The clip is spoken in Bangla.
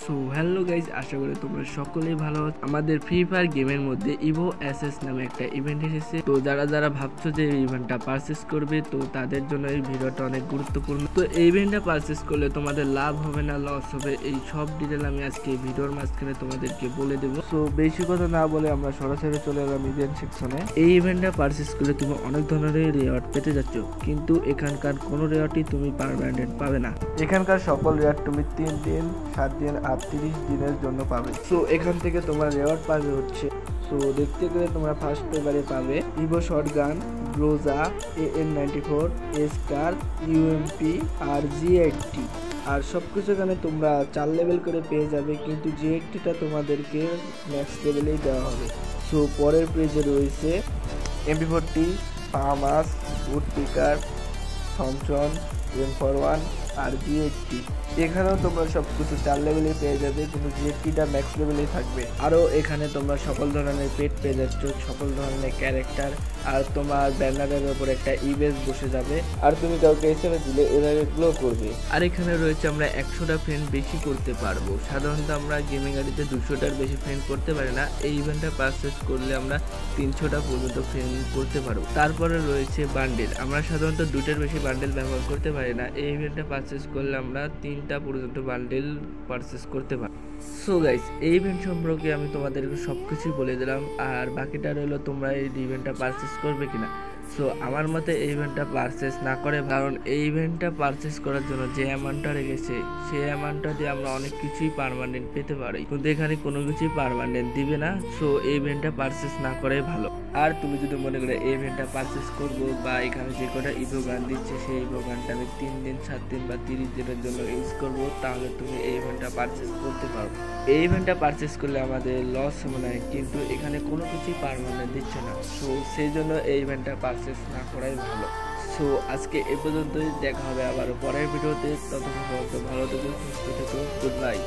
সো হ্যালো গাইজ, আশা করি তোমরা সকলেই ভালো আছো। আমাদের ফ্রি ফায়ার গেমের মধ্যে ইভো এসএস নামে একটা ইভেন্ট এসেছে। তো যারা ভাবছো যে এই ইভেন্টটা পারচেস করবে, তো তাদের জন্য এই ভিডিওটা অনেক গুরুত্বপূর্ণ। তো এই ইভেন্টটা পারচেস করলে তোমাদের লাভ হবে না লস হবে, এই সব ডিটেল আমি আজকে ভিডিওর মাঝখানে তোমাদেরকে বলে দেবো। সো বেশি কথা না বলে আমরা সরাসরি চলে এলাম ইভেন্ট সেকশনে। এই ইভেন্টটা পারচেস করলে তুমি অনেক ধরনের রিওয়ার্ড পেতে যাচ্ছ, কিন্তু এখানকার কোনো রিওয়ার্ডই তুমি পার্মানেন্ট পাবে না। এখানকার সকল রিওয়ার্ড তুমি 3 দিন 7 দিন আর 30 দিনের জন্য পাবে। সো এখান থেকে তোমার রিওয়ার্ড পাবে হচ্ছে, সো দেখতে গেলে তোমরা ফার্স্ট এবারে পাবে Evo shotgun, Groza, AN94, A-Star, UMP আর G80। আর সবকিছু এখানে তোমরা 4 লেভেল করে পেয়ে যাবে, কিন্তু G80টা তোমাদেরকে ম্যাক্স লেভেলেই দেওয়া হবে। সো পরের পেজে রয়েছে MP40, ফার্মাস, would পিকার, Thomson, M41 R G80। এখানেও তোমরা সবকিছু 4 লেভেলে পেয়ে যাবে, কিন্তু G80টা ম্যাক্স লেভেলেই থাকবে। আরও এখানে তোমরা সকল ধরনের পেট পেয়ে যাচ্ছ, সকল ধরনের ক্যারেক্টার, আর তোমার ব্যানারের উপর একটা ইভেন্ট বসে যাবে, আর তুমি কাউকে এসএমএস দিলে এরা গ্লো করবে। আর এখানে রয়েছে আমরা 100টা ফ্রেন্ড বেশি করতে পারবো। সাধারণত আমরা গেমিং গাড়িতে 200টার বেশি ফ্রেন্ড করতে পারি না। এই ইভেন্টটা পারচেস করলে আমরা 300টা পর্যন্ত ফ্রেন্ড করতে পারবো। তারপরে রয়েছে বান্ডেল। আমরা সাধারণত 2টার বেশি বান্ডেল ব্যবহার করতে পারি না। এই ইভেন্টটা পারচেস করলে আমরা 3টা পর্যন্ত বান্ডেল পারচেস করতে পারি। সো গাইস, এই ইভেন্ট সম্পর্কে আমি তোমাদেরকে সবকিছুই বলে দিলাম, আর বাকিটা রইলো তোমরা এই ইভেন্টটা পারচেস করবে কিনা। সো আমার মতে এই ইভেন্টটা পারচেস না করে, কারণ এই ইভেন্টটা পারচেস করার জন্য যে অ্যামাউন্টটা রেখেছে সেই অ্যামাউন্টটা দিয়ে আমরা অনেক কিছুই পার্মানেন্ট পেতে পারি, কিন্তু এখানে কোনো কিছুই পার্মানেন্ট দিবে না। সো এই ইভেন্টটা পারচেস না করাই ভালো। আর তুমি যদি মনে করো এই ইভেন্টটা পারচেস করবো, বা এখানে যে কটা ইভো গান দিচ্ছে সেই ইভো গানটা আমি 3 দিন 7 দিন বা 30 দিনের জন্য ইউজ করবো, তাহলে তুমি এই ইভেন্টটা পারচেস করতে পারো। এই ইভেন্টটা পারচেস করলে আমাদের লস হবে না, কিন্তু এখানে কোনো কিছুই পার্মানেন্ট দিচ্ছে না। সো সেই জন্য এই ইভেন্টটা পারচেস না করাই ভালো। সো আজকে এ পর্যন্তই, দেখা হবে আবার পরের ভিডিওতে। ততক্ষণ ভালো থেকো, সুস্থ থেকো, গুড বাই।